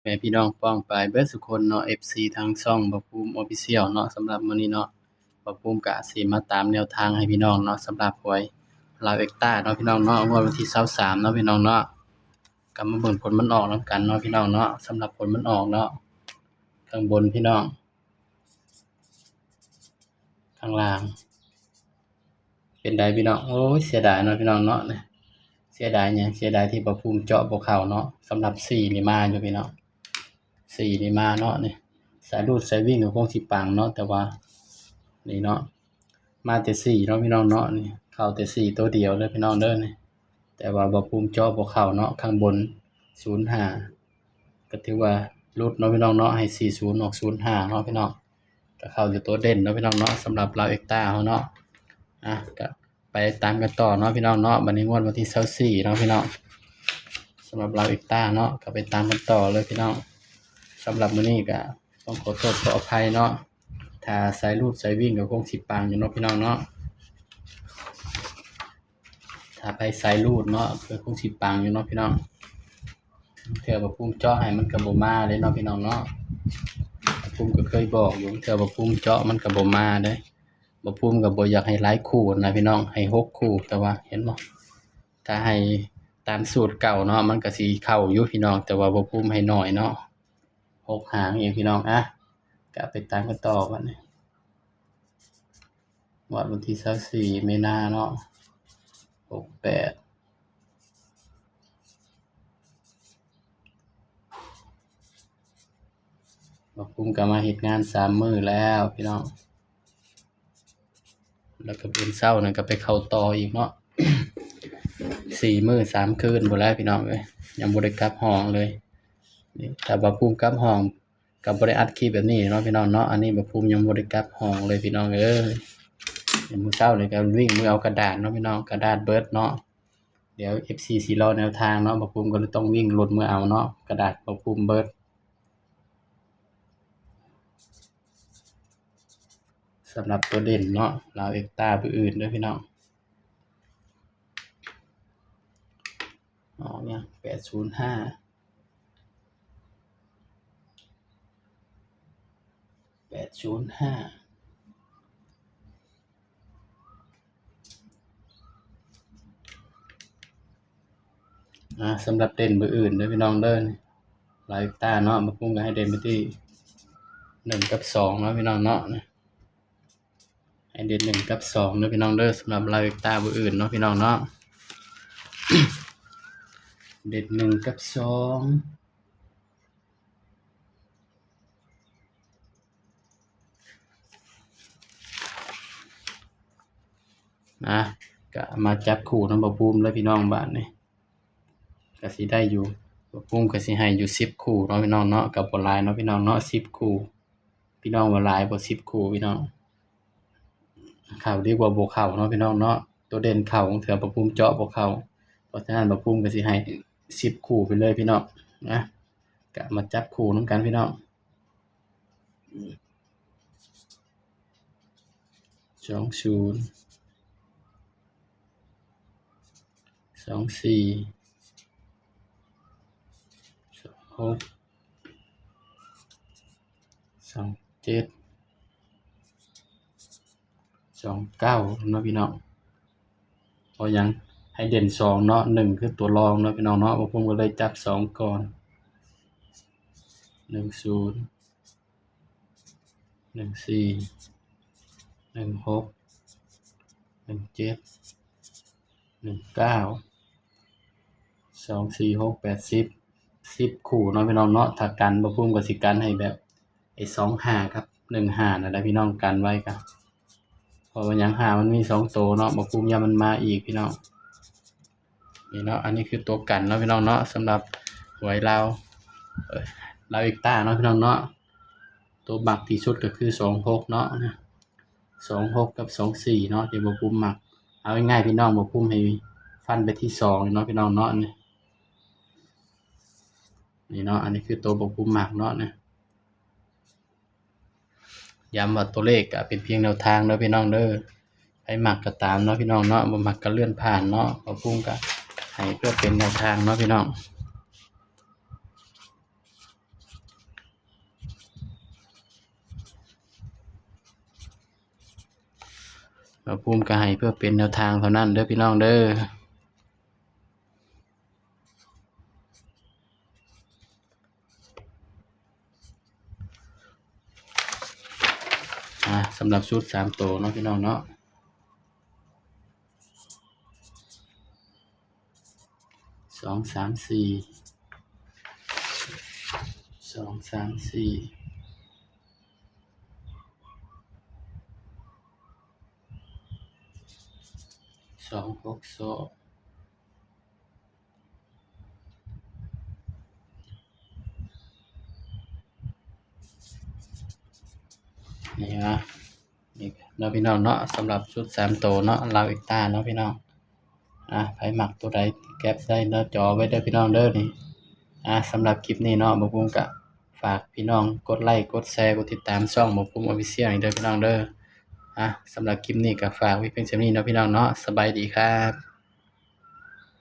แม่พี่น้องป้องปายเบิดสุคนเนาะ FC ทางช่องบ่ภูมิ Official เนาะสำหรับมื้อนี้เนาะบ่ภูมิก็สิมาตามแนวทางให้พี่น้องเนาะสำหรับหวยลาวเอ็กต้าเนาะพี่น้องเนาะงวดวันที่23เนาะพี่น้องเนาะก็มาเบิ่งผลมันออกนำกันเนาะพี่น้องเนาะสำหรับผลมันออกเนาะข้างบนพี่น้องข้างล่างเป็นใดพี่น้องโอ้ยเสียดายเนาะพี่น้องเนาะเสียดายหยังเสียดายที่บ่ภูมิเจาะบ่เข้าเนาะสำหรับ4นี่มาอยู่พี่น้อง4นี่มาเนาะนี่สายรูดสายวิ่งก็คงสิปังเนาะแต่ว่านี่เนาะมาแต่4เนาะพี่น้องเนาะนี่เข้าแต่4ตัวเดียวเลยพี่น้องเด้อนี่แต่ว่าบ่ภูมิเจาะบ่เข้าเนาะข้างบน05ก็ถือว่ารุดเนาะพี่น้องเนาะให้40ออก05เนาะพี่น้องก็เข้าอยู่ตัวเด่นเนาะพี่น้องเนาะสำหรับลาวเอ็กต้าเฮาเนาะก็ไปตามกันต่อเนาะพี่น้องเนาะบัดนี้งวดวันที่24เนาะพี่น้องสำหรับลาวเอ็กต้าเนาะก็ไปตามกันต่อเลยพี่น้องสำหรับมื้อนี้ก็ต้องขอโทษขออภัยเนาะถ้าสายรูดสายวิ่งก็คงสิปังอยู่เนาะพี่น้องเนาะถ้าไปสายรูดเนาะก็คงสิปังอยู่เนาะพี่น้องเทื่อบ่ภูมิเจาะให้มันก็บ่มาเด้เนาะพี่น้องเนาะบ่ภูมิก็เคยบอกอยู่เทื่อบ่ภูมิเจาะมันก็บ่มาเด้บ่ภูมิก็บ่อยากให้หลายคู่นะพี่น้องให้6คู่แต่ว่าเห็นบ่ถ้าให้ตามสูตรเก่าเนาะมันก็สิเข้าอยู่พี่น้องแต่ว่าบ่ภูมิให้น้อยเนาะ6หางเองพี่น้องก็ไปตามกันต่อบัดนี้วันที่24มีนาเนาะ68บ่ภูมิก็มาเฮ็ดงาน3มื้อแล้วพี่น้องแล้วก็เป็นเช้านั่นก็ไปเข้าต่ออีกเนาะ4มื้อ3คืนพู้นแหล้วพี่น้องเอ้ยยังบ่ได้กลับห้องเลยนี่ถ้าบ่ภูมิกลับห้องก็บ่ได้อัดคลิปแบบนี้เนาะพี่น้องเนาะอันนี้บ่ภูมิยังบ่ได้กลับห้องเลยพี่น้องเอ้ยมื้อเช้านี่ก็วิ่งมือเอากระดาษเนาะพี่น้องกระดาษเบิดเนาะเดี๋ยว FC สิรอแนวทางเนาะบ่ภูมิก็เลยต้องวิ่งรถมือเอาเนาะกระดาษบ่ภูมิเบิดสำหรับตัวเด่นเนาะลาวเอ็กต้าผู้อื่นเด้อพี่น้องเนี่ย805สำหรับเด่นเบอร์อื่นเด้อพี่น้องเด้อลาวเอ็กต้าเนาะบ่ภูมิก็ให้เด่นไปที่1กับ2เนาะพี่น้องเนาะให้เด่น1กับ2เด้อพี่น้องเด้อสำหรับลาวเอ็กต้าเบอร์อื่นเนาะพี่น้องเนาะ เด่น1กับ2ก็มาจับคู่นำบ่ภูมิเลยพี่น้องบาดนี้ก็สิได้อยู่บ่ภูมิก็สิให้อยู่10คู่เนาะพี่น้องเนาะก็บ่หลายเนาะพี่น้องเนาะ10คู่พี่น้องว่าหลายบ่10คู่พี่น้องเข้าดีกว่าบ่เข้าเนาะพี่น้องเนาะตัวเด่นเข้าเทื่อบ่ภูมิเจาะบ่เข้าเพราะฉะนั้นบ่ภูมิก็สิให้10คู่ไปเลยพี่น้องก็มาจับคู่นำกันพี่น้อง20 24 26 27 29เนาะพี่น้องเพราะหยังให้เด่น2เนาะ1คือตัวรองเนาะพี่น้องเนาะบ่ภูมิก็เลยจับ2ก่อน10 14 16 17 19 2 4 6 8 10คู่เนาะพี่น้องเนาะถ้ากันบ่ภูมิก็สิกันให้แบบไอ้25กับ15นั่นแหละพี่น้องกันไว้ก็เพราะว่าหยัง5มันมี2ตัวเนาะบ่ภูมิย้านมันมาอีกพี่น้องนี่เนาะอันนี้คือตัวกันเนาะพี่น้องเนาะสำหรับหวยลาวลาวเอ็กต้าเนาะพี่น้องเนาะตัวมักที่สุดก็คือ26เนาะ26กับ24เนาะที่บ่ภูมิมักเอาง่ายๆพี่น้องบ่ภูมิให้ฟันไปที่2เนาะพี่น้องเนาะนี่เนาะอันนี้คือตัวบ่ภูมิมักเนาะย้ำว่าตัวเลขก็เป็นเพียงแนวทางเด้อพี่น้องเด้อใครมักก็ตามเนาะพี่น้องเนาะบ่มักก็เลื่อนผ่านเนาะบ่ภูมิก็ให้เพื่อเป็นแนวทางเนาะพี่น้อง บ่ภูมิก็ให้เพื่อเป็นแนวทางเท่านั้นเด้อพี่น้องเด้อสำหรับชุด3ตัวเนาะพี่น้องเนาะ2 3 4 2 3 4 2 6 2นี่นะนี่เนาะพี่น้องเนาะสำหรับชุด3ตัวเนาะลาวอีกตาเนาะพี่น้องไผมักตัวใดแคปได้หน้าจอไว้เด้อพี่น้องเด้อนี่สำหรับคลิปนี้เนาะบ่ภูมิก็ฝากพี่น้องกดไลค์กดแชร์กดติดตามช่องบ่ภูมิ Official นี่เด้อพี่น้องเด้อสำหรับคลิปนี้ก็ฝากไว้เพียงเท่านี้เนาะพี่น้องเนาะสบายดีครับ